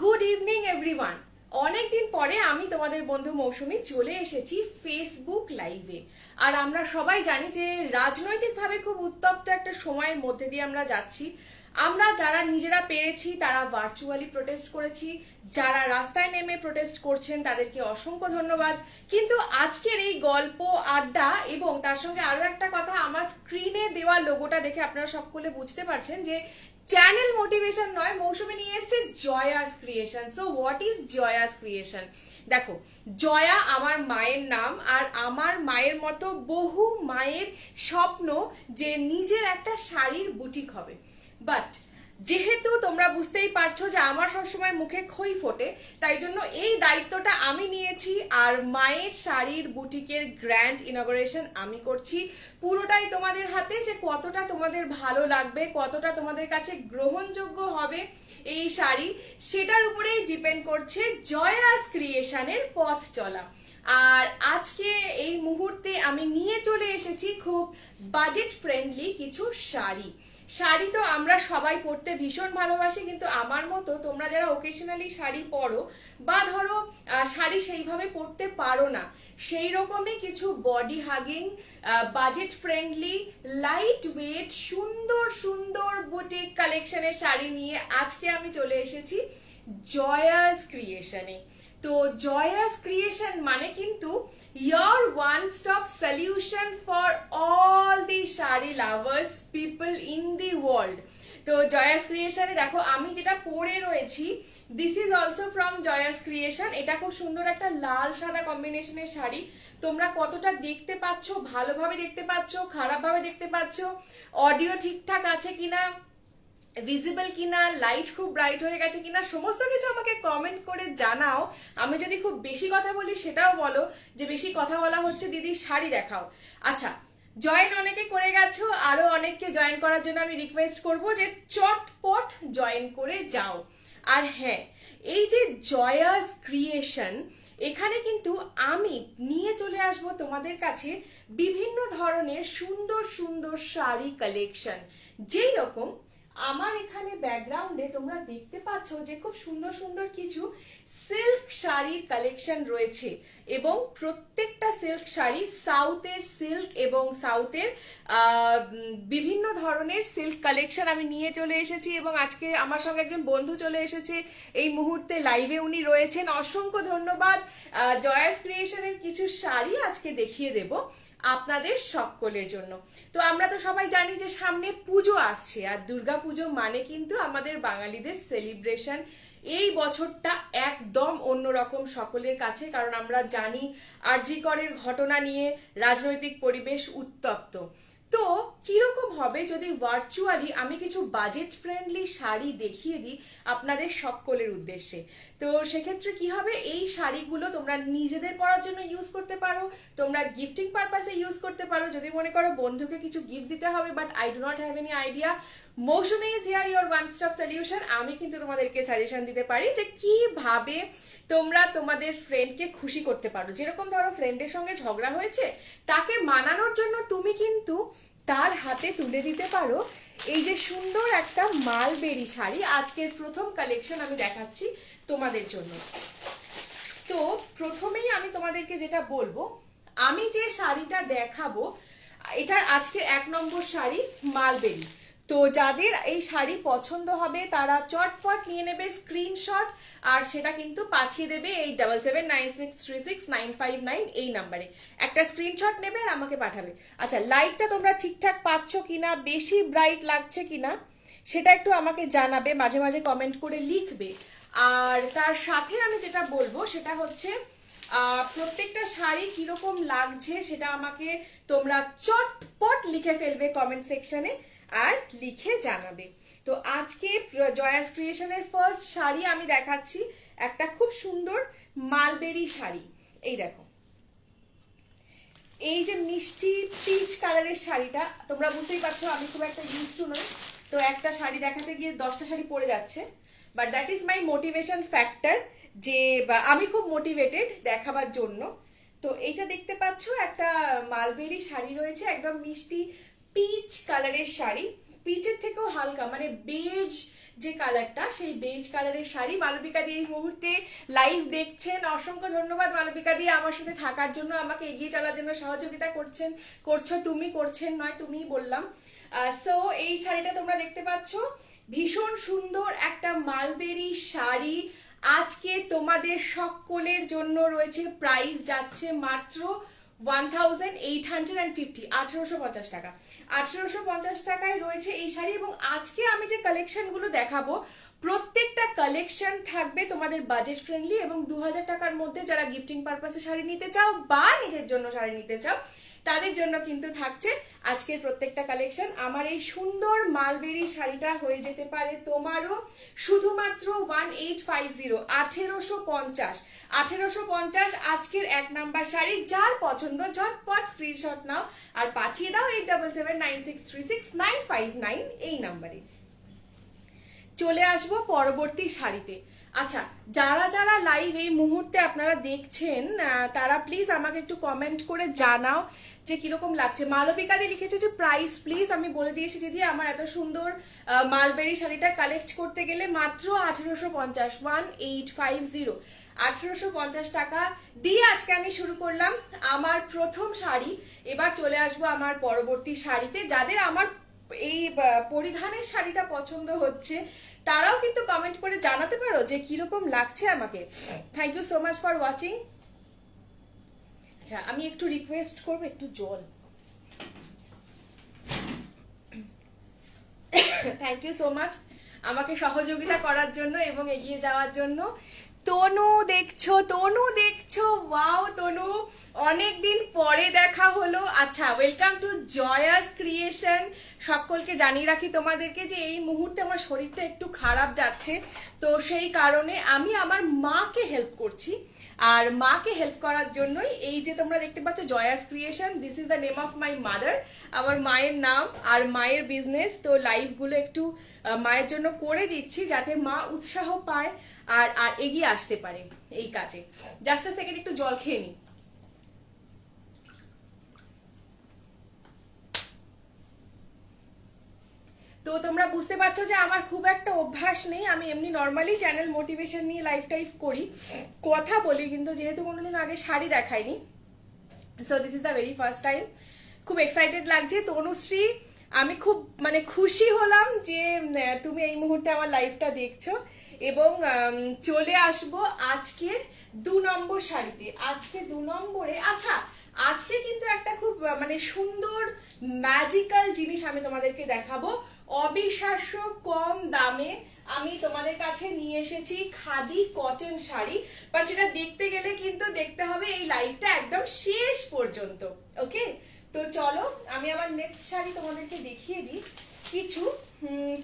Good evening everyone. অনেকদিন পরে আমি তোমাদের বন্ধু মৌসুমী চলে এসেছি ফেসবুক লাইভে। আর আমরা সবাই জানি যে রাজনৈতিকভাবে খুব উত্তপ্ত একটা সময়ের মধ্যে দিয়ে আমরা যাচ্ছি। আমরা যারা নিজেরা পেরেছি তারা ভার্চুয়ালি প্রোটেস্ট করেছি, যারা রাস্তায় নেমে প্রোটেস্ট করছেন তাদেরকে অসংখ্য ধন্যবাদ। কিন্তু আজকের এই গল্প আড্ডা এবং তার সঙ্গে আরো একটা কথা, আমার স্ক্রিনে দেওয়া লোগোটা দেখে আপনারা সকলে বুঝতে পারছেন যে চ্যানেল মোটিভেশন নয়, মৌসুমী নিয়ে এসেছে জয়াস creation. So what is জয়াস creation? দেখো, জয়া আমার মায়ের নাম, আর আমার মায়ের মতো বহু মায়ের স্বপ্ন যে নিজের একটা শাড়ির বুটিক হবে। বাট যেহেতু তোমরা বুঝতেই পারছো যে আমার সবসময় মুখে খই ফোটে, তাই জন্য এই দায়িত্বটা আমি নিয়েছি। আর মায়ের শাড়ির বুটিকের গ্র্যান্ড ইনগরেশন আমি করছি। পুরোটাই তোমাদের হাতে, যে কতটা তোমাদের ভালো লাগবে, কতটা তোমাদের কাছে গ্রহণযোগ্য হবে এই শাড়ি, সেটার উপরেই ডিপেন্ড করছে জয়াস ক্রিয়েশনের পথ চলা। আর আজকে এই মুহূর্তে আমি নিয়ে চলে এসেছি খুব বাজেট ফ্রেন্ডলি কিছু শাড়ি। শাড়ি তো আমরা সবাই পরতে ভীষণ ভালোবাসি, কিন্তু আমার মতো তোমরা যারা ওকেশনালি শাড়ি পরো বা ধরো শাড়ি সেইভাবে পরতে পারো না, সেই রকমই কিছু body hugging, budget friendly, light weight, সুন্দর সুন্দর বুটিক কালেকশনের শাড়ি নিয়ে আজকে আমি চলে এসেছি জয়াস ক্রিয়েশনে। তো জয়াস ক্রিয়েশন মানে কিন্তু your one stop solution for all the sari lovers people in the world। তো জয়াস ক্রিয়েশনে দেখো আমি যেটা পরে রয়েছি, this is also from জয়াস creation. এটা খুব সুন্দর একটা লাল সাদা কম্বিনেশনের শাড়ি। তোমরা কতটা দেখতে পাচ্ছ, ভালোভাবে দেখতে পাচ্ছ, খারাপভাবে দেখতে পাচ্ছ, অডিও ঠিকঠাক আছে কিনা, ভিজিবল কিনা, লাইট খুব ব্রাইট হয়ে গেছে কিনা, সমস্ত কিছু আমাকে কমেন্ট করে জানাও। আমি যদি খুব বেশি কথা বলি সেটাও বলো যে বেশি কথা বলা হচ্ছে, দিদি শাড়ি দেখাও। আচ্ছা, জয়েন অনেকে করে গেছো, আরো অনেককে জয়েন করার জন্য আমি রিকোয়েস্ট করব যে চটপট জয়েন করে যাও। আর হ্যাঁ, এই যে জয়াস ক্রিয়েশন, এখানে কিন্তু আমি নিয়ে চলে আসবো তোমাদের কাছে বিভিন্ন ধরনের সুন্দর সুন্দর শাড়ি কালেকশন। যেই রকম আমার এখানে ব্যাকগ্রাউন্ডে তোমরা দেখতে পাচ্ছ যে খুব সুন্দর সুন্দর কিছু সিল্ক শাড়ির কালেকশন রয়েছে, এবং প্রত্যেকটা সিল্ক শাড়ি সাউথের সিল্ক এবং সাউথের বিভিন্ন ধরনের সিল্ক কালেকশন আমি নিয়ে চলে এসেছি। এবং আজকে আমার সঙ্গে একজন বন্ধু চলে এসেছে এই মুহূর্তে লাইভে, উনি রয়েছেন, অসংখ্য ধন্যবাদ। জয়াস ক্রিয়েশনের কিছু শাড়ি আজকে দেখিয়ে দেব আপনাদের সকলের জন্য। তো আমরা তো সবাই জানি যে সামনে পুজো আসছে, আর দুর্গা পুজো মানে কিন্তু আমাদের বাঙালিদের সেলিব্রেশন। এই বছরটা একদম অন্যরকম সকলের কাছে, কারণ আমরা জানি আরজি করের ঘটনা নিয়ে রাজনৈতিক পরিবেশ উত্তপ্ত। তো কিরকম হবে যদি ভার্চুয়ালি আমি কিছু বাজেট ফ্রেন্ডলি শাড়ি দেখিয়ে দিই আপনাদের সকলের উদ্দেশ্যে? তো সেক্ষেত্রে কি হবে, এই শাড়িগুলো তোমরা নিজেদের পরার জন্য ইউজ করতে পারো, তোমরা গিফটিং পারপাসে ইউজ করতে পারো, যদি মনে করো বন্ধুকে কিছু গিফট দিতে হবে but I do not have any idea, Mousumi is here your one stop solution. আমি কিন্তু তোমাদেরকে সাজেশন দিতে পারি যে কিভাবে তোমরা তোমাদের ফ্রেন্ডকে খুশি করতে পারো। যেরকম ধরো ফ্রেন্ডের সঙ্গে ঝগড়া হয়েছে, তাকে মানানোর জন্য তুমি কিন্তু তার হাতে তুলে দিতে পারো এই যে সুন্দর একটা মালবেরি শাড়ি। আজকের প্রথম কালেকশন আমি দেখাচ্ছি তোমাদের জন্য। তো প্রথমেই আমি তোমাদেরকে যেটা বলবো, আমি যে শাড়িটা দেখাবো এটার আজকে 1 নম্বর শাড়ি মালবেরি। তো যাদের এই শাড়ি পছন্দ হবে তারা চটপট নিয়ে নেবে স্ক্রিনশট, আর সেটা কিন্তু পাঠিয়ে দেবে এই 7796366959 এই নাম্বারে। একটা স্ক্রিনশট নেবে আর আমাকে পাঠাবে। আচ্ছা, লাইটটা তোমরা ঠিকঠাক পাচ্ছ কিনা, বেশি ব্রাইট লাগছে কিনা সেটা একটু আমাকে জানাবে, মাঝে মাঝে কমেন্ট করে লিখবে। আর তার সাথে আমি যেটা বলবো সেটা হচ্ছে প্রত্যেকটা শাড়ি কিরকম লাগছে সেটা আমাকে তোমরা চটপট লিখে ফেলবে কমেন্ট সেকশনে আর লিখে জানাবে। তো আজকে জয়াস ক্রিয়েশনের ফার্স্ট শাড়ি আমি দেখাচ্ছি একটা খুব সুন্দর মালবেরি শাড়ি। এই দেখো, এই যে মিষ্টি পিচ কালারের শাড়িটা, তোমরা বুঝতেই পারছো আমি খুব একটা ইউজ টু নই, তো একটা শাড়ি দেখাতে গিয়ে 10টা শাড়ি পরে যাচ্ছে, but that is my motivation factor, যে আমি খুব মোটিভেটেড দেখাবার জন্য। তো এইটা দেখতে পাচ্ছ একটা মালবেরি শাড়ি রয়েছে, একদম মিষ্টি পিচ কালারের শাড়ি, পিচের থেকেও হালকা, মানে বেজ যে কালারটা, সেই বেজ কালারের শাড়ি। মালবিকা দি এই মুহূর্তে লাইভ দেখছেন, অসংখ্য ধন্যবাদ মালবিকা দি আমার সাথে থাকার জন্য, আমাকে এগিয়ে চলার জন্য সহযোগিতা করছো তুমি, করছেন নয় তুমিই বললাম। সো এই শাড়িটা তোমরা দেখতে পাচ্ছ, ভীষণ সুন্দর একটা মালবেরি শাড়ি। আজকে তোমাদের সকলের জন্য রয়েছে, প্রাইস যাচ্ছে মাত্র 1850, 1850 টাকা। 1850 টাকায় রয়েছে এই শাড়ি। এবং আজকে আমি যে কালেকশন গুলো দেখাবো, প্রত্যেকটা কালেকশন থাকবে তোমাদের বাজেট ফ্রেন্ডলি এবং 2000 টাকার মধ্যে। যারা গিফটিং পারপাসে শাড়ি নিতে চাও বা নিজের জন্য শাড়ি নিতে চাও, তাদের জন্য কিন্তু থাকছে আজকের প্রত্যেকটা কালেকশন। আমার এই সুন্দর মালবেরি শাড়িটা হয়ে যেতে পারে তোমারও, শুধুমাত্র 1850, 1850, 1850 আজকের 1 নাম্বার শাড়ি। যার পছন্দ ঝটপট স্ক্রিনশট নাও আর পাঠিয়ে দাও 8779636959 এই নাম্বারে। চলে আসবো পরবর্তী শাড়িতে। আচ্ছা, যারা যারা লাইভ এই মুহূর্তে আপনারা দেখছেন, তারা প্লিজ আমাকে একটু কমেন্ট করে জানাও যে কিরকম লাগছে। মালবিকা দি লিখেছে যে প্রাইস প্লিজ। আমি বলে দিয়েছি দিদি, আমার এত সুন্দর মালবেরি শাড়িটা কালেক্ট করতে গেলে মাত্র 1850, 1850, 1850 টাকা দিয়ে আজকে আমি শুরু করলাম আমার প্রথম শাড়ি। এবার চলে আসবো আমার পরবর্তী শাড়িতে। যাদের আমার এই পরিধানের শাড়িটা পছন্দ হচ্ছে, তারাও কিন্তু কমেন্ট করে জানাতে পারো যে কিরকম লাগছে আমাকে। Thank you so much for watching. আচ্ছা, আমি একটু রিকোয়েস্ট করবো, একটু জল। থ্যাংক ইউ সো মাচ আমাকে সহযোগিতা করার জন্য এবং এগিয়ে যাওয়ার জন্য। তনু দেখছো, ওয়াও তনু, অনেকদিন পরে দেখা হলো। আচ্ছা, ওয়েলকাম টু জয়াস ক্রিয়েশন। সকলকে জানিয়ে রাখি তোমাদেরকে যে এই মুহূর্তে আমার শরীরটা একটু খারাপ যাচ্ছে, তো সেই কারণে আমি আমার মাকে হেল্প করছি। আর মাকে হেল্প করার জন্যই এই যে তোমরা দেখতে পাচ্ছ জয়াস creation, this is the name of my mother, আমার মায়ের নাম আর মায়ের বিজনেস। তো লাইভগুলো একটু মায়ের জন্য করে দিচ্ছি যাতে মা উৎসাহ পায় আর আর এগিয়ে আসতে পারে এই কাজে। জাস্ট আ সেকেন্ড, একটু জল খেয়ে নি। তো তোমরা বুঝতে পারছো যে আমার খুব একটা অভ্যাস নেই, আমি এমনি নর্মালি চ্যানেল মোটিভেশন নিয়ে লাইফ টাইফ করি, কথা বলি, কিন্তু যেহেতু কোনোদিন আগে শাড়ি দেখাইনি, so this is the very first time. খুব এক্সাইটেড লাগছে তনুশ্রী, আমি খুব মানে খুশি হলাম যে তুমি এই মুহূর্তে আমার লাইফটা দেখছো। এবং চলে আসবো আজকের 2 নম্বর শাড়িতে। আজকে 2 নম্বরে, আচ্ছা আজকে কিন্তু একটা খুব মানে সুন্দর ম্যাজিক্যাল জিনিস আমি তোমাদেরকে দেখাবো। অবিশ্বাস্য কম দামে আমি তোমাদের কাছে নিয়ে এসেছি খাদি কটন শাড়ি। বা সেটা দেখতে গেলে কিন্তু দেখতে হবে এই লাইফটা একদম শেষ পর্যন্ত। ওকে, তো চলো আমি আমার নেক্সট শাড়ি তোমাদেরকে দেখিয়ে দিই। কিছু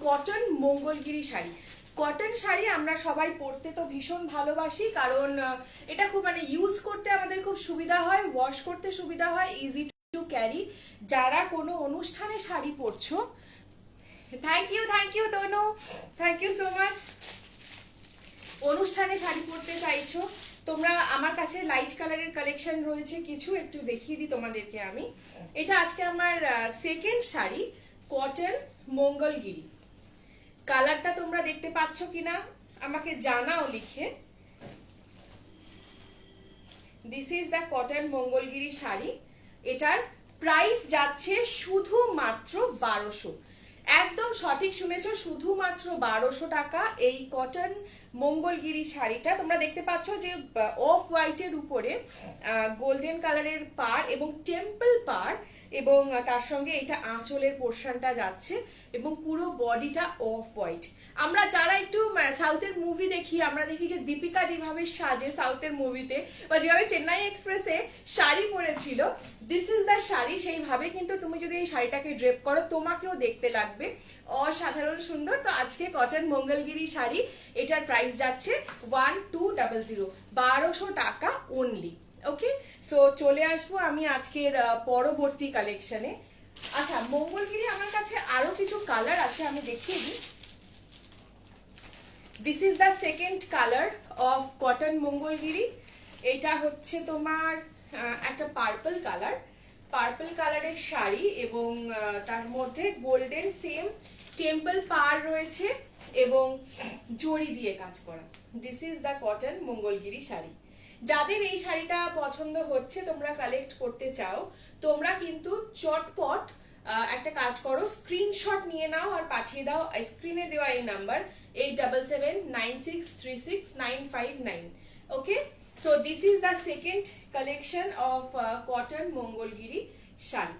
কটন মঙ্গলগিরি শাড়ি। কটন শাড়ি আমরা সবাই পরতে তো ভীষণ ভালোবাসি, কারণ এটা খুব মানে ইউজ করতে আমাদের খুব সুবিধা হয়, ওয়াশ করতে সুবিধা হয়, ইজি টু ক্যারি। যারা কোনো অনুষ্ঠানে শাড়ি পরছো, thank you Tanu, thank you so much. অনুষ্ঠানে শাড়ি পরতে চাইছো তোমরা, আমার কাছে লাইট কালারের কালেকশন রয়েছে কিছু, একটু দেখিয়ে দিই তোমাদেরকে আমি। এটা আজকে আমার সেকেন্ড শাড়ি, কটন মঙ্গলগিরি। কালারটা তোমরা দেখতে পাচ্ছ কিনা আমাকে জানাও লিখে। This is the cotton Mangalagiri sari. এটার প্রাইস যাচ্ছে শুধুমাত্র 1200। একদম সঠিক শুনেছো, শুধুমাত্র 1200 টাকা এই কটন মঙ্গলগিরি শাড়িটা। তোমরা দেখতে পাচ্ছ যে অফ হোয়াইটের উপরে গোল্ডেন কালারের পাড় এবং টেম্পল পাড়, এবং তার সঙ্গে এটা আঁচলের পোর্শনটা যাচ্ছে এবং পুরো বডিটা অফ হোয়াইট। আমরা যারা একটু সাউথের মুভি দেখি, আমরা দেখি যে দীপিকা যেভাবে সাজে সাউথের মুভিতে, বা যেভাবে চেন্নাই এক্সপ্রেসে শাড়ি পরেছিল, দিস ইজ দ্য শাড়ি। সেইভাবে কিন্তু তুমি যদি এই শাড়িটাকে ড্রেপ করো, তোমাকেও দেখতে লাগবে অসাধারণ সুন্দর। তো আজকে কটন মঙ্গলগিরি শাড়ি, এটার প্রাইস যাচ্ছে 1200, 1200 টাকা অনলি। ওকে, সো চলে আসবো আমি আজকের পরবর্তী কালেকশনে। আচ্ছা, মঙ্গলগিরি আমার কাছে আরো কিছু কালার আছে, আমি দেখিয়ে দিই। This is the second colour of cotton Mangalagiri. এটা হচ্ছে তোমার একটা পার্পল কালার, পার্পল কালারের শাড়ি এবং তার মধ্যে গোল্ডেন সেম টেম্পল পাড় রয়েছে এবং জড়ি দিয়ে কাজ করা। This is the cotton Mangalagiri sari. যাদের এই শাড়িটা পছন্দ হচ্ছে, তোমরা কালেক্ট করতে চাও, তোমরা কিন্তু চটপট একটা কাজ করো, স্ক্রিনশট নিয়ে নাও আর পাঠিয়ে দাও স্ক্রিনে দেওয়া এই number 8779636959। Okay, so this is the second collection of cotton Mangalagiri sari.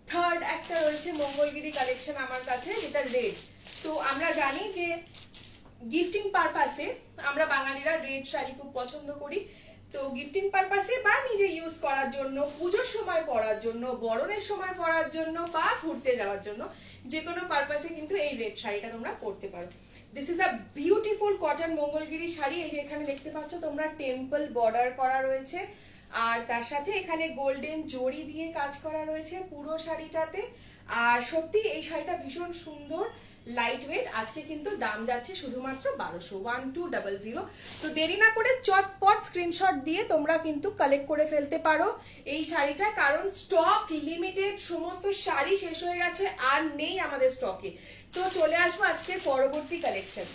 Third একটা রয়েছে মঙ্গলগিরি কালেকশন আমার কাছে, যেটা রেড। তো আমরা জানি যে গিফটিং পারপাসে আমরা বাঙালিরা রেড শাড়ি খুব পছন্দ করি। তো গিফটিং পারপাসে বা নিজে ইউজ করার জন্য, পুজোর সময় পরার জন্য, বরণের সময় পরার জন্য বা ঘুরতে যাওয়ার জন্য, যে কোনো পারপাসে কিন্তু এই রেড শাড়িটা তোমরা পরতে পারো। This is a beautiful cotton Mangalagiri sari. এই যে এখানে দেখতে পাচ্ছ তোমরা টেম্পল বর্ডার করা রয়েছে, আর তার সাথে এখানে গোল্ডেন জড়ি দিয়ে কাজ করা রয়েছে পুরো শাড়িটাতে। আর সত্যি এই শাড়িটা ভীষণ সুন্দর, লাইট ওয়েট। আজকে কিন্তু দাম যাচ্ছে শুধুমাত্র 1200। তো দেরি না করে চটপট স্ক্রিনশট দিয়ে তোমরা কিন্তু কালেক্ট করে ফেলতে পারো এই শাড়িটা, কারণ স্টক লিমিটেড, সমস্ত শাড়ি শেষ হয়ে গেছে, আর নেই আমাদের স্টকে। তো চলে আসবো আজকের পরবর্তী কালেকশন।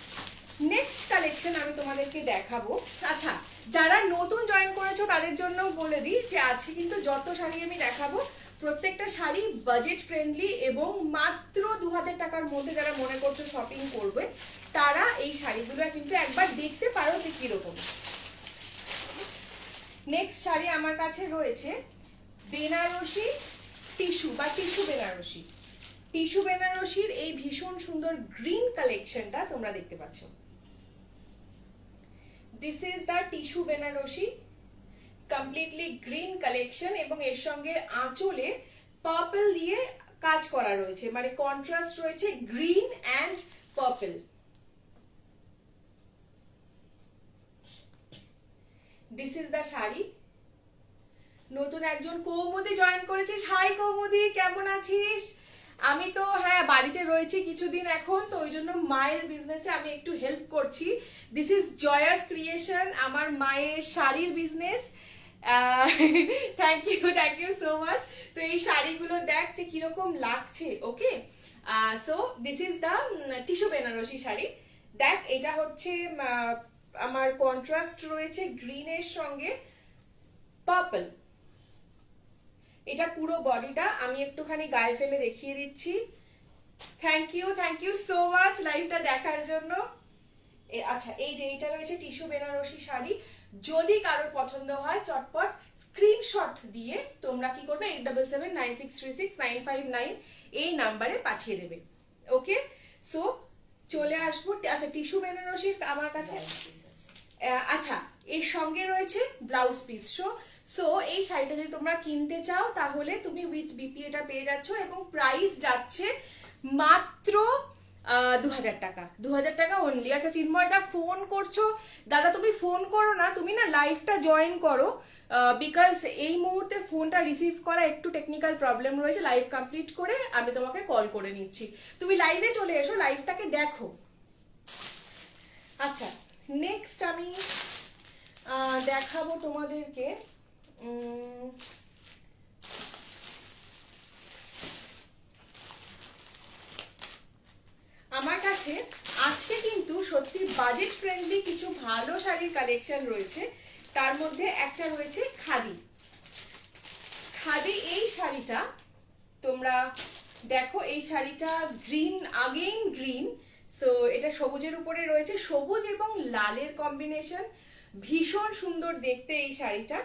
নেক্সট কালেকশন আমি তোমাদেরকে দেখাবো। আচ্ছা, যারা নতুন জয়েন করেছো তাদের জন্য বলে দিই যে আজকে কিন্তু যত শাড়ি আমি দেখাবো প্রত্যেকটা শাড়ি বাজেট ফ্রেন্ডলি এবং মাত্র 2000 টাকার মধ্যে। যারা মনে করছো শপিং করবে তারা এই শাড়িগুলো কিন্তু একবার দেখতে পারো যে কিরকম। নেক্সট শাড়ি আমার কাছে রয়েছে বেনারসি টিস্যু বা টিস্যু বেনারসি। টিস্যু বেনারসির এই ভীষণ সুন্দর গ্রিন কালেকশনটা তোমরা দেখতে পাচ্ছ। This is the tissue Banarasi, completely green collection, এবং এর সঙ্গে আঁচলে পার্পল দিয়ে কাজ করা রয়েছে, মানে কন্ট্রাস্ট রয়েছে green and purple. This is the sari. নতুন একজন কৌমুদি জয়েন করেছিস, হাই কৌমুদি, কেমন আছিস? আমি তো হ্যাঁ বাড়িতে রয়েছি কিছুদিন এখন, তো ওই জন্য মায়ের বিজনেসে আমি একটু হেল্প করছি। দিস ইজ জয়াস ক্রিয়েশন, আমার মায়ের শাড়ির business. Thank you so much. তো এই শাড়িগুলো দেখ যে কিরকম লাগছে। Okay, so this is the tissue Banarasi sari. দেখ, এটা হচ্ছে আমার কন্ট্রাস্ট রয়েছে গ্রিনের সঙ্গে পার্পল। এটা পুরো বডিটা আমি একটুখানি গায়ে ফেলে দেখিয়ে দিচ্ছি। থ্যাংক ইউ সো মাচ লাইভটা দেখার জন্য। আচ্ছা, এই যে এটা রয়েছে টিস্যু বেনারসি শাড়ি। যদি কারোর পছন্দ হয় চটপট স্ক্রিনশট দিয়ে তোমরা কি করবে 8779636959 এই নাম্বারে পাঠিয়ে দেবে। ওকে, সো চলে আসবো। আচ্ছা, টিস্যু বেনারসির আমার কাছে আচ্ছা এর সঙ্গে রয়েছে ব্লাউজ পিস। সো এই শাড়িটা যদি তোমরা কিনতে চাও তাহলে তুমি উইথ বিপি এটা পেয়ে যাচ্ছ, এবং প্রাইস যাচ্ছে মাত্র 2000 টাকা। 2000 টাকা অনলি। আচ্ছা চিন্ময়দা ফোন করছো, দাদা তুমি ফোন করো না, তুমি না লাইভটা জয়েন করো, বিকজ এই মুহূর্তে ফোনটা রিসিভ করা একটু টেকনিক্যাল প্রবলেম রয়েছে। লাইভ কমপ্লিট করে আমি তোমাকে কল করে নিচ্ছি, তুমি লাইভে চলে এসো, লাইভটাকে দেখো। আচ্ছা, নেক্সট আমি দেখাবো তোমাদেরকে আমার কাছে আজকে কিন্তু সত্যি বাজেট ফ্রেন্ডলি কিছু ভালো শাড়ির কালেকশন রয়েছে। তার মধ্যে একটা রয়েছে খাদি। খাদি এই শাড়িটা তোমরা দেখো, এই শাড়িটা গ্রিন, আগেইন গ্রিন। সো এটা সবুজের উপরে রয়েছে, সবুজ এবং লালের কম্বিনেশন, ভীষণ সুন্দর দেখতে এই শাড়িটা।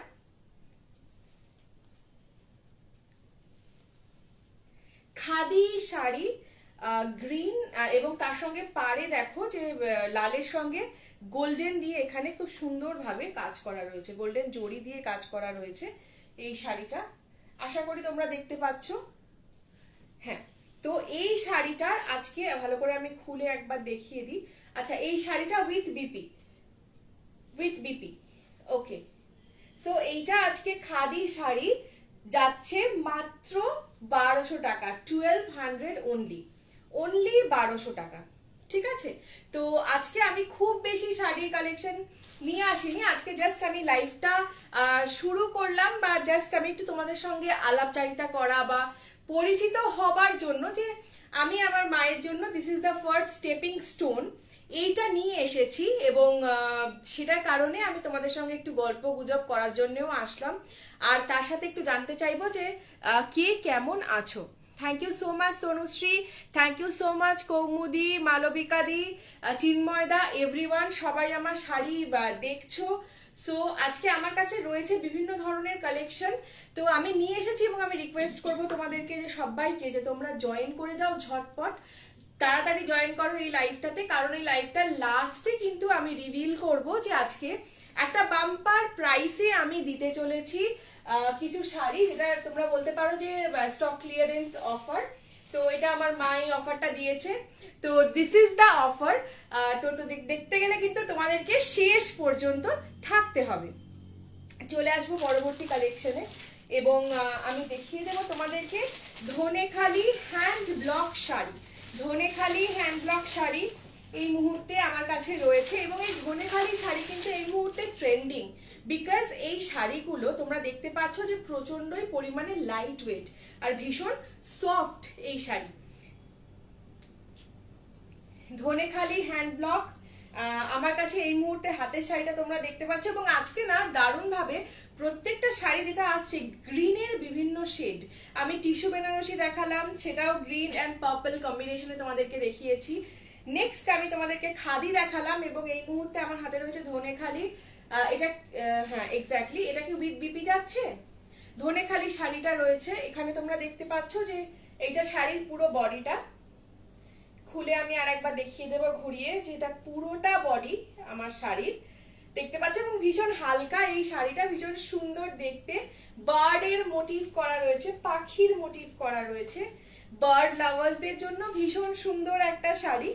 খাদি শাড়ি, গ্রিন, এবং তার সঙ্গে পাড়ে দেখো যে লালের সঙ্গে গোল্ডেন দিয়ে এখানে খুব সুন্দরভাবে কাজ করা রয়েছে, গোল্ডেন জড়ি দিয়ে কাজ করা রয়েছে এই শাড়িটা। আশা করি তোমরা দেখতে পাচ্ছ। হ্যাঁ, তো এই শাড়িটার আজকে ভালো করে আমি খুলে একবার দেখিয়ে দিই। আচ্ছা, এই শাড়িটা উইথ বিপি। ওকে, সো এইটা আজকে খাদি শাড়ি যাচ্ছে মাত্র 1200 টাকা, 1200 অনলি 1200 টাকা। ঠিক আছে, তো আজকে আমি খুব বেশি শাড়ির কালেকশন নিয়ে আসিনি, আজকে জাস্ট আমি লাইভটা শুরু করলাম, বা জাস্ট আমি একটু তোমাদের সঙ্গে আলাপচারিতা করা বা পরিচিত হবার জন্য, যে আমি আমার মায়ের জন্য this is the first stepping stone এইটা নিয়ে এসেছি, এবং সেটার কারণে আমি তোমাদের সঙ্গে একটু গল্প গুজব করার জন্যও আসলাম, আর তার সাথে একটু জানতে চাইবো যে কে কেমন আছো। Thank you so much Tanushree, thank you so much Kaumudi, মালবিকাদি, চিন্ময়দা, এভরিওয়ান, সবাই আমার শাড়ি দেখছো। সো আজকে আমার কাছে রয়েছে বিভিন্ন ধরনের কালেকশন, তো আমি নিয়ে এসেছি, এবং আমি রিকোয়েস্ট করব তোমাদেরকে যে সবাইকে যে তোমরা জয়েন করে যাও ঝটপট, তাড়াতাড়ি জয়েন করো এই লাইভটাতে, কারণ এই লাইভটার লাস্টে কিন্তু আমি রিভিল করব যে আজকে একটা বাম্পার প্রাইসে আমি দিতে চলেছি কিছু শাড়ি, যেটা তোমরা বলতে পারো যে স্টক ক্লিয়ারেন্স অফার। তো এটা আমার মা এই অফারটা দিয়েছে, তো দিস ইজ দ্য অফার। তো দেখতে গেলে কিন্তু তোমাদেরকে শেষ পর্যন্ত থাকতে হবে। চলে আসবো পরবর্তী কালেকশনে, এবং আমি দেখিয়ে দেবো তোমাদেরকে Dhaniakhali hand block sari. Dhaniakhali hand block sari এই মুহূর্তে আমার কাছে রয়েছে, এবং এই ধনেখালি শাড়ি কিন্তু এই মুহূর্তে ট্রেন্ডিং, বিকজ এই শাড়িগুলো তোমরা দেখতে পাচ্ছ যে প্রচন্ডই পরিমাণে লাইট ওয়েট আর ভীষণ সফট এই শাড়ি। ধনেখালি হ্যান্ড ব্লক আমার কাছে এই মুহূর্তে হাতের শাড়িটা তোমরা দেখতে পাচ্ছ, এবং আজকে না দারুণ ভাবে প্রত্যেকটা শাড়ি যেটা আসছে গ্রিনের বিভিন্ন শেড, আমি টিস্যু বেনারসি দেখালাম, সেটাও গ্রিন অ্যান্ড পার্পল কম্বিনেশনে তোমাদেরকে দেখিয়েছি। নেক্সট আমি তোমাদেরকে খাদি দেখালাম, এবং এই মুহূর্তে আমার হাতে রয়েছে ধনেখালি। এটা হ্যাঁ এক্স্যাক্টলি, এটা কি উইথ বিপি যাচ্ছে? ধনেখালি শাড়িটা রয়েছে এখানে, তোমরা দেখতে পাচ্ছ যে এইটা শাড়ির পুরো বডিটা। খুলে আমি আর একবার দেখিয়ে দেবো ঘুরিয়ে, যেটা পুরোটা বডি আমার শাড়ির দেখতে পাচ্ছ, এবং ভীষণ হালকা এই শাড়িটা, ভীষণ সুন্দর দেখতে। বার্ডের মোটিভ করা রয়েছে, পাখির মোটিভ করা রয়েছে, বার্ড লাভার্সদের জন্য ভীষণ সুন্দর একটা শাড়ি।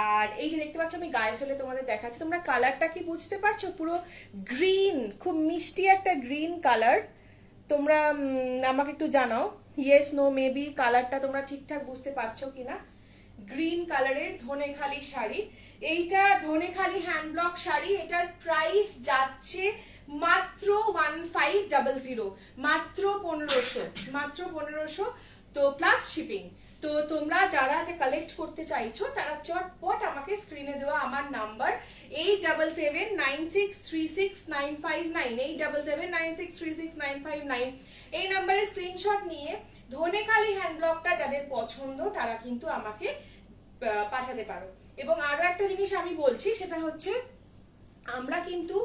আর এই যে দেখতে পাচ্ছ আমি গায়ে ফেলে তোমাদের দেখাচ্ছি, তোমরা কালারটা কি বুঝতে পারছো? পুরো গ্রিন, খুব মিষ্টি একটা গ্রিন কালার। তোমরা আমাকে একটু জানাও ইয়েস নো মেবি কালারটা তোমরা ঠিকঠাক বুঝতে পারছো কিনা। গ্রিন কালারের ধনেখালি শাড়ি, এইটা ধনেখালি হ্যান্ড ব্লক শাড়ি। এটার প্রাইস যাচ্ছে মাত্র 1500, মাত্র 1500, মাত্র 1500, তো প্লাস শিপিং। তো তোমরা যারা এটা কালেক্ট করতে চাইছো তারা চটপট আমাকে স্ক্রিনে দেওয়া আমার নাম্বার 8779636959, 8779636959, এই নাম্বারে স্ক্রিনশট নিয়ে ধনেখালি হ্যান্ড ব্লকটা যাদের পছন্দ তারা কিন্তু আমাকে পাঠাতে পারো। এবং আরো একটা জিনিস আমি বলছি, সেটা হচ্ছে আমরা কিন্তু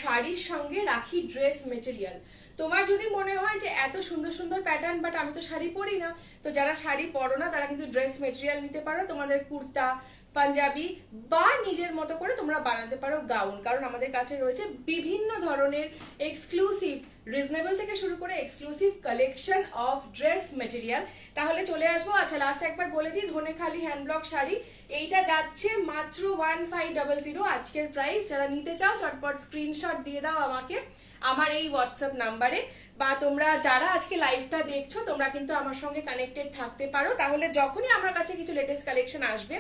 শাড়ির সঙ্গে রাখি ড্রেস মেটেরিয়াল। তোমার যদি মনে হয় যে এত সুন্দর সুন্দর প্যাটার্ন, বাট আমি তো শাড়ি পরি না, তো যারা শাড়ি পরো না তারা কিন্তু ড্রেস মেটেরিয়াল নিতে পারো, তোমাদের কুর্তা, পাঞ্জাবি, বা নিজের মতো করে তোমরা বানাতে পারো গাউন, কারণ আমাদের কাছে রয়েছে বিভিন্ন ধরনের এক্সক্লুসিভ, রিজনেবল থেকে শুরু করে exclusive collection of dress material. তাহলে চলে আসবো। আচ্ছা লাস্ট একবার বলে দিই, ধনেখালি হ্যান্ড ব্লক শাড়ি এইটা যাচ্ছে মাত্র 1500 আজকের প্রাইস। যারা নিতে চাও চটপট স্ক্রিনশট দিয়ে দাও আমাকে আমার এই হোয়াটসঅ্যাপ নাম্বারে, বা তোমরা যারা আজকে লাইভটা দেখছো তোমরা কিন্তু আমার সঙ্গে কানেক্টেড থাকতে পারো, তাহলে যখনই আমার কাছে কিছু লেটেস্ট কালেকশন আসবে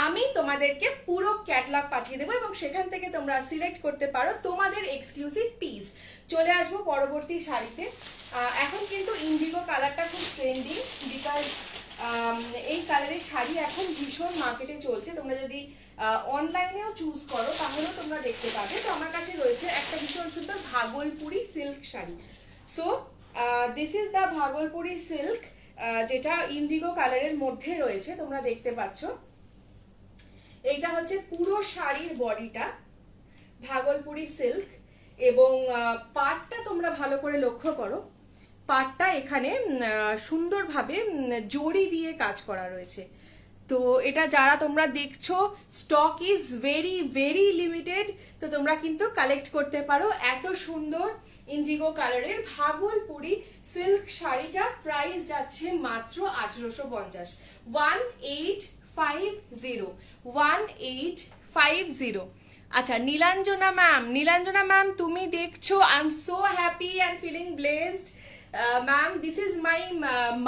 আমি তোমাদেরকে পুরো ক্যাটালগ পাঠিয়ে দেবো, এবং সেখান থেকে তোমরা সিলেক্ট করতে পারো তোমাদের এক্সক্লুসিভ পিস। চলে আসবো পরবর্তী শাড়িতে। এখন কিন্তু ইন্ডিগো কালারটা খুব ট্রেন্ডিং, বিকজ এই কালারের শাড়ি এখন ভীষণ মার্কেটে চলছে। তোমরা যদি অনলাইনেও চুজ করো তাহলেও তোমরা দেখতে পাবে। তো আমার কাছে রয়েছে একটা ভীষণ সুন্দর Bhagalpuri silk sari. So this is the Bhagalpuri silk, যেটা ইন্ডিগো কালারের মধ্যে রয়েছে, তোমরা দেখতে পাচ্ছ। এইটা হচ্ছে পুরো শাড়ির বডিটা ভাগলপুরি সিল্ক, এবং পাটটা তোমরা ভালো করে লক্ষ্য করো, পাটটা এখানে সুন্দরভাবে জড়ি দিয়ে কাজ করা রয়েছে। তো এটা যারা তোমরা দেখছো stock is very very limited, তো তোমরা কিন্তু কালেক্ট করতে পারো। এত সুন্দর ইন্ডিগো কালারের ভাগলপুরি সিল্ক শাড়িটা প্রাইস যাচ্ছে মাত্র 1850, 1850। আচ্ছা নীলাঞ্জনা ম্যাম, নীলাঞ্জনা ম্যাম তুমি দেখছো, I am so happy and feeling blessed ma'am. This is my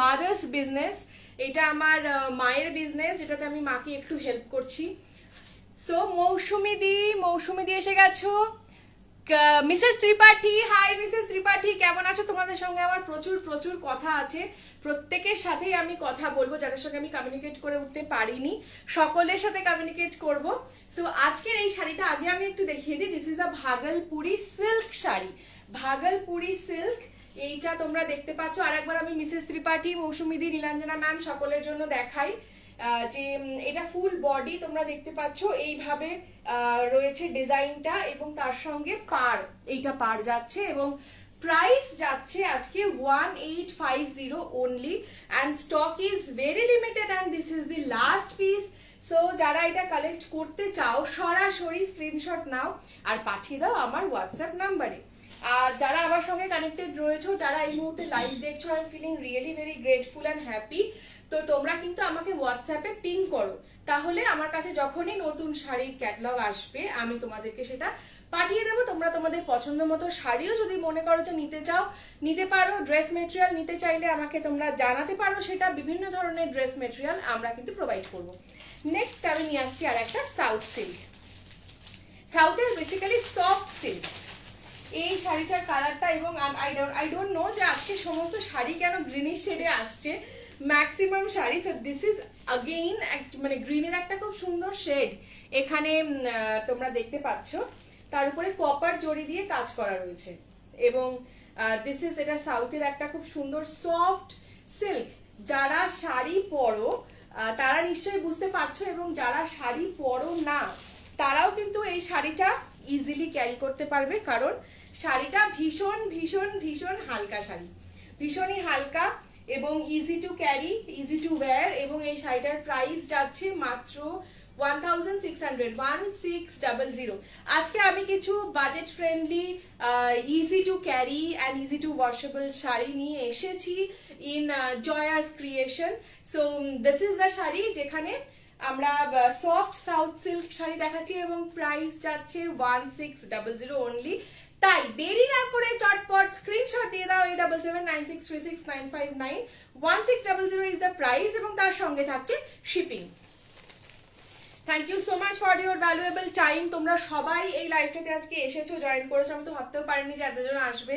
mother's business, এটা আমার মায়ের বিজনেস, যেটাতে আমি মাকে একটু হেল্প করছি। সো মৌসুমি দি এসে গেছো, Mrs Tripathi, hi Mrs Tripathi, কেমন আছো? তোমাদের সঙ্গে আমার প্রচুর প্রচুর কথা আছে, প্রত্যেকের সাথেই আমি কথা বলবো, যাদের সঙ্গে আমি কমিউনিকেট করে উঠতে পারিনি সকলের সাথে কমিউনিকেট করব। সো আজকের এই শাড়িটা আগে আমি একটু দেখিয়ে দিই। This is a Bhagalpuri silk sari, Bhagalpuri silk. এইটা তোমরা দেখতে পাচ্ছ। আর একবার আমি মিসেস ত্রিপাঠী, মৌসুমীদি, নীলাঞ্জনা ম্যাম সকলের জন্য দেখাই যে এটা ফুল বডি তোমরা দেখতে পাচ্ছ এইভাবে রয়েছে ডিজাইনটা, এবং তার সঙ্গে পার, এইটা পার যাচ্ছে, এবং প্রাইস যাচ্ছে আজকে 1850 only, and stock is very limited and this is the last piece. So যারা এটা কালেক্ট করতে চাও সরাসরি স্ক্রিনশট নাও আর পাঠিয়ে দাও আমার হোয়াটসঅ্যাপ নাম্বারে। আর যারা আমার সঙ্গে কানেক্টেড রয়েছো, যারা এই মুহূর্তে লাইভ দেখছো, I am feeling really very grateful and happy. তো তোমরা কিন্তু আমাকে হোয়াটসঅ্যাপে পিং করো, তাহলে আমার কাছে যখনই নতুন শাড়ির ক্যাটালগ আসবে আমি তোমাদেরকে সেটা পাঠিয়ে দেবো। তোমরা তোমাদের পছন্দ মতো শাড়িও যদি মনে করো যে নিতে চাও নিতে পারো। ড্রেস মেটেরিয়াল নিতে চাইলে আমাকে তোমরা জানাতে পারো, সেটা বিভিন্ন ধরনের ড্রেস মেটেরিয়াল আমরা কিন্তু প্রোভাইড করবো। নেক্সট আমি নিয়ে আসছি আর একটা সাউথ সিল্ক। সাউথের বেসিক্যালি সফট সিল্ক এই শাড়িটার কালারটা, এবং আই ডোন্ট নো যে আজকে সমস্ত শাড়ি কেন গ্রিনিশ শেডে আসছে, maximum sari. So this is again মানে গ্রিনের একটা খুব সুন্দর শেড এখানে তোমরা দেখতে পাচ্ছ। তার উপরে কপার জড়ি দিয়ে কাজ করা রয়েছে, এবং দিস ইজ এটা সাউথের একটা খুব সুন্দর সফট সিল্ক। যারা শাড়ি পরো তারা নিশ্চয়ই বুঝতে পারছো, এবং যারা শাড়ি পরো না তারাও কিন্তু এই শাড়িটা ইজিলি ক্যারি করতে পারবে, কারণ শাড়িটা ভীষণ ভীষণ ভীষণ হালকা শাড়ি, ভীষণই হালকা এবং easy to carry, easy to wire. এবং এই শাড়িটার প্রাইস যাচ্ছে মাত্র 1600। আজকে আমি কিছু budget friendly, easy to carry and easy to washable sari নিয়ে এসেছি in জয়াস creation. So this is the sari যেখানে আমরা সফট সাউথ সিল্ক শাড়ি দেখাচ্ছি, এবং প্রাইস যাচ্ছে 1600 অনলি। তাই দেরি না করে চটপট স্ক্রিনশট দিয়ে দাও 8779636959। 1600 ইজ দ্য প্রাইস, এবং তার সঙ্গে থাকছে shipping. Thank you so much for your valuable time. তোমরা সবাই এই লাইভটাতে আজকে এসেছো, জয়েন করেছো, আমি তো ভাবতেও পারিনি যে এতজন আসবে।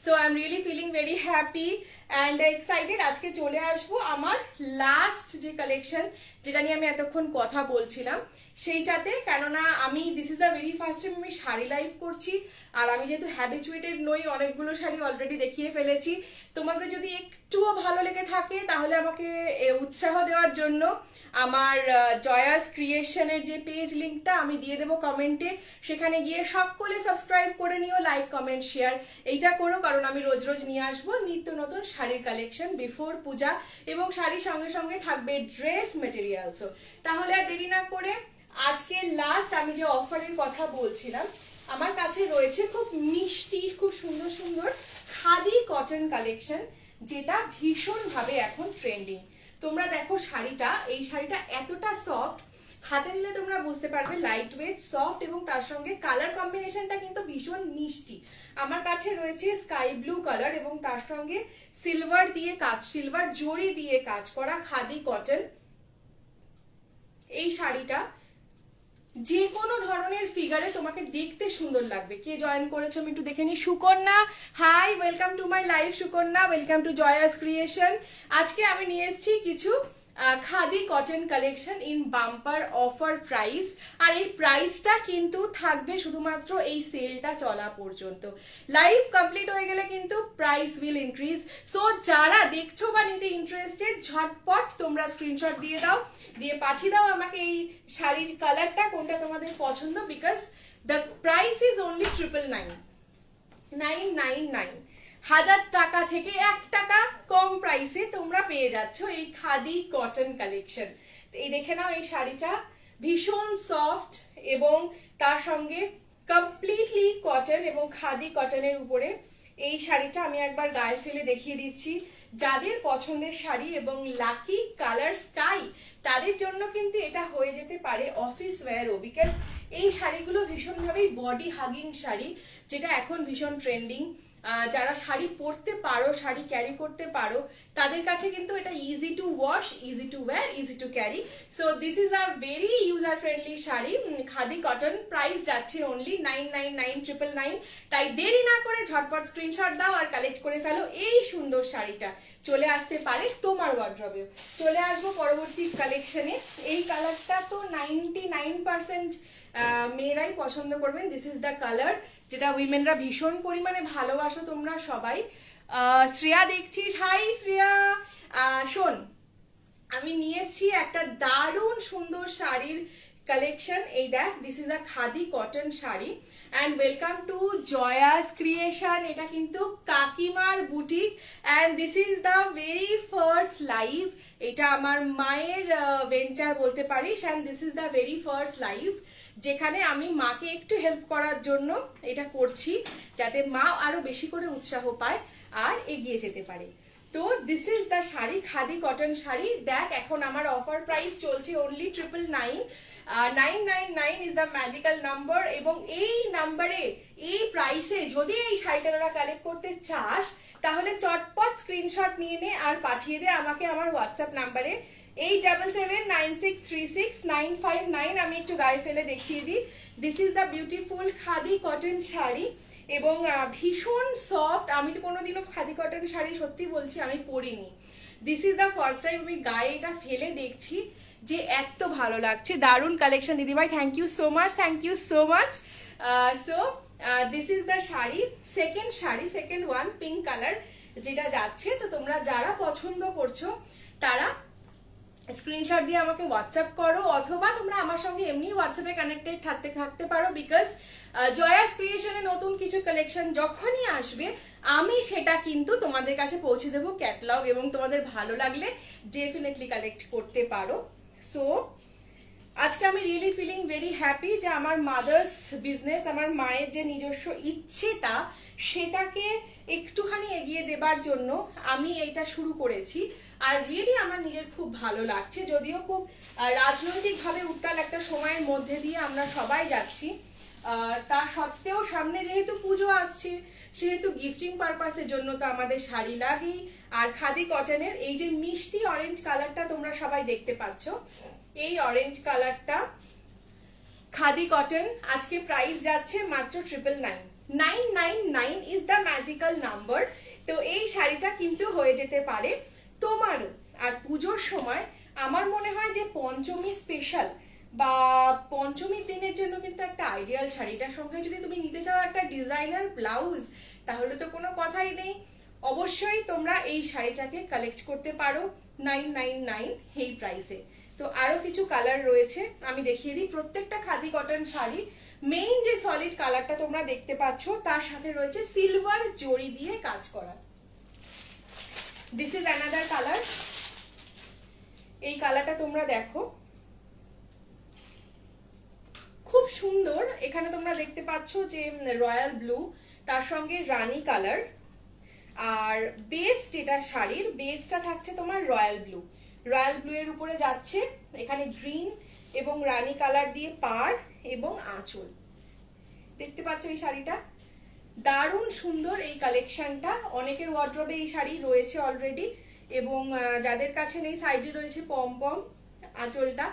So I am really feeling very happy and excited. আজকে চলে আসবো আমার লাস্ট যে কালেকশন, যেটা নিয়ে আমি এতক্ষণ কথা বলছিলাম সেইটাতে, কেননা আমি this is a very first time আমি শাড়ি লাইভ করছি। আর আমি যেহেতু হ্যাবিচুয়েটেড নই, অনেকগুলো শাড়ি অলরেডি দেখিয়ে ফেলেছি। তোমাদের যদি একটুও ভালো লেগে থাকে তাহলে আমাকে উৎসাহ দেওয়ার জন্য আমার জয়াস ক্রিয়েশনের যে পেজ লিঙ্কটা আমি দিয়ে দেবো কমেন্টে, সেখানে গিয়ে সকলে সাবস্ক্রাইব করে নিও, লাইক কমেন্ট শেয়ার এইটা করো, কারণ আমি রোজ রোজ নিয়ে আসবো নিত্য নতুন শাড়ির কালেকশন বিফোর পূজা, এবং শাড়ির সঙ্গে সঙ্গে থাকবে ড্রেস মেটেরিয়ালসও। তাহলে আর দেরি না করে আজকে লাস্ট আমি যে অফারের কথা বলছিলাম, আমার কাছে রয়েছে খুব মিষ্টি, খুব সুন্দর সুন্দর খাদি কটন কালেকশন, যেটা ভীষণ ভাবে এখন ট্রেন্ডিং। তোমরা দেখো শাড়িটা, এই শাড়িটা এতটা সফট, হাতে নিলে তোমরা বুঝতে পারবে লাইট ওয়েট, সফট, এবং তার সঙ্গে কালার কম্বিনেশনটা কিন্তু ভীষণ মিষ্টি। আমার কাছে রয়েছে স্কাই ব্লু কালার, এবং তার সঙ্গে সিলভার দিয়ে কাজ, সিলভার জড়ি দিয়ে কাজ করা খাদি কটন। এই শাড়িটা যে কোনো ধরনের ফিগারে তোমাকে দেখতে সুন্দর লাগবে। কে জয়েন করেছো আমি একটু দেখে নি। Sukanya, hi, welcome to my live. Sukanya, welcome to Jaya's creation. আজকে আমি নিয়ে এসেছি কিছু khadi cotton collection in bumper offer price, আর এই প্রাইসটা কিন্তু থাকবে শুধুমাত্র এই সেলটা চলা পর্যন্ত। লাইভ কমপ্লিট হয়ে গেলে কিন্তু প্রাইস উইল ইনক্রিজ। সো যারা দেখছো বা নিতে ইন্টারেস্টেড, ঝটপট তোমরা স্ক্রিনশট দিয়ে দাও, দিয়ে পাঠিয়ে দাও আমাকে এই শাড়ির কালারটা কোনটা তোমাদের পছন্দ, because the price is only 999। 1000 টাকা থেকে 1 টাকা কম প্রাইসে তোমরা পেয়ে যাচ্ছ এই খাদি কটন কালেকশন। এই দেখে নাও, এই শাড়িটা ভীষণ সফট, এবং তার সঙ্গে কমপ্লিটলি কটন এবং খাদি কটনের উপরে এই শাড়িটা আমি একবার গায়ে ফেলে দেখিয়ে দিচ্ছি। যাদের পছন্দের শাড়ি এবং লাকি কালার স্কাই, তাদের জন্য কিন্তু এটা হয়ে যেতে পারে অফিস ওয়্যারও, বিকজ এই শাড়িগুলো ভীষণভাবেই বডি হাগিং শাড়ি, যেটা এখন ভীষণ ট্রেন্ডিং। যারা শাড়ি পরতে পারো, শাড়ি ক্যারি করতে পারো, তাদের কাছে কিন্তু এটা easy to wash, easy to wear, easy to carry. So this is a very use bazaar friendly sari, khadi cotton, price যাচ্ছে অনলি 999999। তাই দেরি না করে ঝটপট স্ক্রিনশট দাও আর কালেক্ট করে ফেলো এই সুন্দর শাড়িটা। চলে আসতে পারে তোমার ওয়ার্ড্রবেও। চলে আসবো পরবর্তী কালেকশনে। এই কালারটা তো 99% মেয়েরাই পছন্দ করবেন। দিস ইজ দ্য কালার যেটা উইমেনরা ভীষণ পরিমাণে ভালোবাসো তোমরা সবাই। শ্রেয়া দেখছিস, হাই শ্রেয়া। শোন, আমি নিয়েছি একটা দারুণ সুন্দর শাড়ির কালেকশন। এই দেখ, this is a khadi cotton sari and welcome to Jaya's creation. এটা কিন্তু কাকিমার boutique and this is the very first live. এটা আমার মায়ের ভেঞ্চার বলতে পারিস and this is the very first live যেখানে আমি মাকে একটু হেল্প করার জন্য এটা করছি, যাতে মা আরো বেশি করে উৎসাহ পায় আর এগিয়ে যেতে পারে। তো this is the sari, khadi cotton sari. দেখ, এখন আমার অফার প্রাইস চলছে only 999। 999 is the magical number এবং এই নাম্বারে এই প্রাইসে যদি এই শাড়িটা তোরা কালেক্ট করতে চাস তাহলে চটপট স্ক্রিনশট নিয়ে নে আর পাঠিয়ে দে আমাকে আমার হোয়াটসঅ্যাপ নাম্বারে 8779636959। আমি একটু গায়ে ফেলে দেখিয়ে দিই। This is the beautiful khadi cotton sari এবং ভীষণ সফট। আমি তো কোনোদিনও খাদি কটন শাড়ি সত্যি বলছি আমি পরিনি। This is the first time আমি গায়ে এটা ফেলে দেখছি যে এত ভালো লাগছে। দারুণ কালেকশন দিদিভাই, thank you so much, thank you so much. So this is the sari, second one pink colour যেটা যাচ্ছে। তো তোমরা যারা পছন্দ করছো তারা স্ক্রিনশট দিয়ে আমাকে হোয়াটসঅ্যাপ করো অথবা তোমরা আমার সঙ্গে এমনি হোয়াটসঅ্যাপে কানেক্টেড থাকতে পারো, বিকজ জয়াস ক্রিয়েশনে নতুন কিছু কালেকশন যখনই আসবে আমি সেটা কিন্তু তোমাদের কাছে পৌঁছে দেবো ক্যাটালগ, এবং তোমাদের ভালো লাগলে ডেফিনেটলি কালেক্ট করতে পারো। সো আজকে আমি রিয়েলি ফিলিং ভেরি হ্যাপি যে আমার মাদার্স বিজনেস, আমার মায়ের যে নিজস্ব ইচ্ছেটা সেটাকে একটুখানি এগিয়ে দেবার জন্য আমি এইটা শুরু করেছি। আর রিয়েলি আমার নিজের খুব ভালো লাগছে, যদিও খুব রাজনৈতিকভাবে উত্তাল একটা সময়ের মধ্যে দিয়ে আমরা সবাই যাচ্ছি। তা সত্ত্বেও সামনে যেহেতু পুজো আসছে সেহেতু গিফটিং পারপাসের জন্য তো আমাদের শাড়ি লাগেই। আর খাদি কটনের এই যে মিষ্টি অরেঞ্জ কালারটা তোমরা সবাই দেখতে পাচ্ছ, এই অরেঞ্জ কালারটা খাদি কটন আজকে প্রাইস যাচ্ছে মাত্র 999। 999 ইজ দ্য ম্যাজিক্যাল নাম্বার। তো এই শাড়িটা কিন্তু হয়ে যেতে পারে তোমারও। আর পুজোর সময় আমার মনে হয় যে পঞ্চমী স্পেশাল বা পঞ্চমীর দিনের জন্য কিন্তু একটা আইডিয়াল শাড়ি। এটার সঙ্গে যদি তুমি নিতে চাও একটা ডিজাইনার ব্লাউজ তাহলে তো কোনো কথাই নেই। অবশ্যই তোমরা এই শাড়িটাকে কালেক্ট করতে পারো 999 এই প্রাইসে। তো আরো কিছু কালার রয়েছে আমি দেখিয়ে দিই। প্রত্যেকটা খাদি কটন শাড়ি মেইন যে সলিড কালারটা তোমরা দেখতে পাচ্ছ তার সাথে রয়েছে সিলভার জড়ি দিয়ে কাজ করা। This is another colour. এই কালারটা তোমরা দেখো খুব সুন্দর। এখানে তোমরা দেখতে পাচ্ছ যে রয়্যাল ব্লু, তার সঙ্গে রানী কালার, আর বেস যেটা শাড়ির বেসটা থাকছে তোমার রয়্যাল ব্লু। রয়্যাল ব্লু এর উপরে যাচ্ছে এখানে গ্রিন এবং রানী কালার দিয়ে পাড় এবং আঁচল। দেখতে পাচ্ছ এই শাড়িটা দারুণ সুন্দর। এই কালেকশনটা অনেকের ওয়ার্ড্রবে এই শাড়ি রয়েছে অলরেডি, এবং যাদের কাছে নেই সাইডে রয়েছে পম পম আঁচলটা।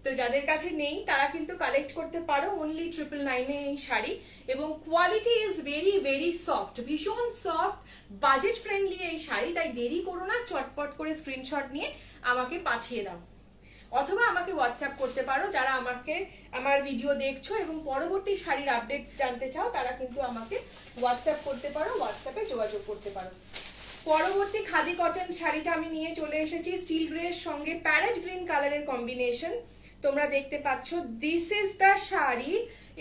তো যাদের কাছে নেই তারা কিন্তু কালেক্ট করতে পারো অনলি 999 এই শাড়ি। এবং quality is very very soft, ভীষণ সফট, বাজেট ফ্রেন্ডলি এই শাড়ি। তাই দেরি করো না, চটপট করে স্ক্রিনশট নিয়ে আমাকে পাঠিয়ে দাও অথবা আমাকে হোয়াটসঅ্যাপ করতে পারো। যারা আমাকে আমার ভিডিও দেখছো এবং পরবর্তী শাড়ির আপডেটস জানতে চাও তারা কিন্তু আমাকে হোয়াটসঅ্যাপ করতে পারো, হোয়াটসঅ্যাপে যোগাযোগ করতে পারো। পরবর্তী খাদি কটন শাড়িটা আমি নিয়ে চলে এসেছি স্টিল গ্রে এর সঙ্গে প্যারেট গ্রিন কালারের কম্বিনেশন। তোমরা দেখতে পাচ্ছ দিস ইজ দ্য শাড়ি।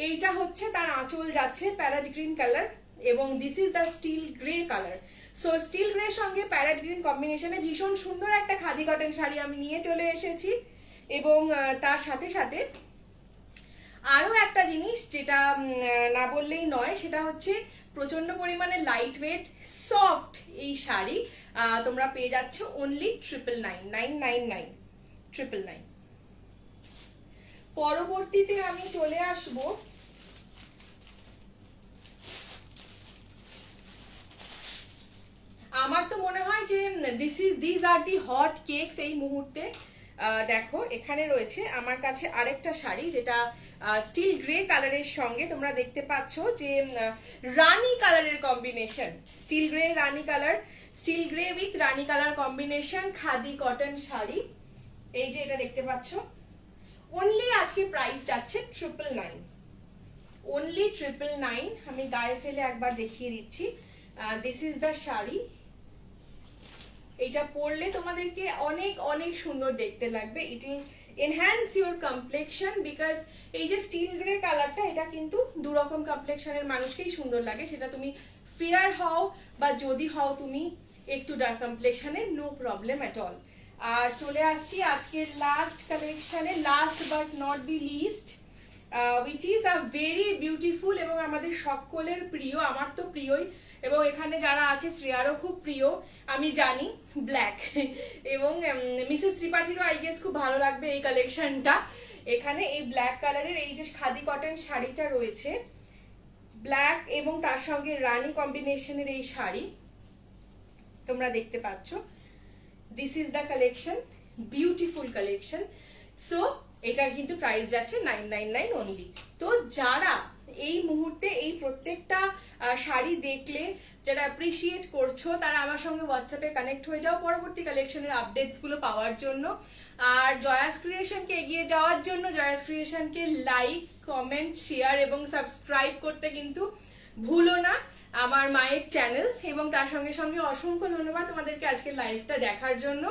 এইটা হচ্ছে তার আঁচল যাচ্ছে প্যারেট গ্রিন কালার এবং this is the still grey colour. So still grey সঙ্গে প্যারেট গ্রিন কম্বিনেশনে ভীষণ সুন্দর একটা খাদি কটন শাড়ি আমি নিয়ে চলে এসেছি। এবং তার সাথে সাথে আরো একটা জিনিস যেটা না বললেই নয়, সেটা হচ্ছে প্রচন্ড পরিমাণে লাইট ওয়েট সফট এই শাড়ি তোমরা পেয়ে যাচ্ছ অনলি 999। পরবর্তীতে আমি চলে আসব আমার তো মনে হয় যে this are the hot cakes এই মুহূর্তে। দেখো এখানে রয়েছে আমার কাছে আরেকটা শাড়ি, যেটা স্টিল গ্রে কালারের সঙ্গে তোমরা দেখতে পাচ্ছ যে রানী কালারের combination, still grey Rani colour, still grey with Rani colour combination, khadi cotton sari. এই যে এটা দেখতে পাচ্ছ, অনলি আজকে প্রাইস যাচ্ছে 999, অনলি 999। আমি গায়ে ফেলে একবার দেখিয়ে দিচ্ছি। This is the sari. এটা পরলে তোমাদেরকে অনেক অনেক সুন্দর দেখতে লাগবে। It will enhance your complexion, because এই যে স্টিল গ্রে কালারটা, এটা কিন্তু দুরকম কমপ্লেকশনের মানুষকেই সুন্দর লাগে, সেটা তুমি ফেয়ার হও বা যদি হও তুমি একটু ডার্ক কমপ্লেকশনের, নো প্রবলেম এট অল। আর চলে আসছি আজকের লাস্ট কালেকশনে, last but not the least, which is a very beautiful এবং আমাদের সকলের প্রিয়, আমার তো প্রিয়ই, এবং এখানে যারা আছে শ্রেয়ারও খুব প্রিয় আমি জানি, ব্ল্যাক। এবং মিসেস ত্রিপাঠীরও আই গেস খুব ভালো লাগবে এই কালেকশনটা। এখানে এই ব্ল্যাক কালারের এই যে খাদি কটন শাড়িটা রয়েছে, ব্ল্যাক এবং তার সঙ্গে রানী কম্বিনেশনের এই শাড়ি তোমরা দেখতে পাচ্ছ। This is the collection, beautiful collection. So এটার কিন্তু প্রাইস যাচ্ছে 999 অনলি। তো যারা এই মুহূর্তে এই প্রত্যেকটা শাড়ি দেখলে, যারা অ্যাপ্রিসিয়েট করছো, তারা আমার সঙ্গে হোয়াটসঅ্যাপে কানেক্ট হয়ে যাও পরবর্তী কালেকশনের আপডেটস গুলো পাওয়ার জন্য। আর জয়াস ক্রিয়েশনকে এগিয়ে যাওয়ার জন্য জয়াস ক্রিয়েশনকে লাইক, কমেন্ট, শেয়ার এবং সাবস্ক্রাইব করতে কিন্তু ভুলো না, আমার মায়ের চ্যানেল। এবং তার সঙ্গে সঙ্গে অসংখ্য ধন্যবাদ তোমাদেরকে আজকে লাইভটা দেখার জন্য।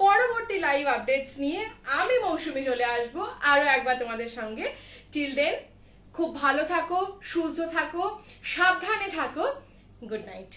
পরবর্তী লাইভ আপডেটস নিয়ে আমি মৌসুমি চলে আসবো আরো একবার তোমাদের সঙ্গে। টিল দেন খুব ভালো থাকো, সুস্থ থাকো, সাবধানে থাকো। Good night.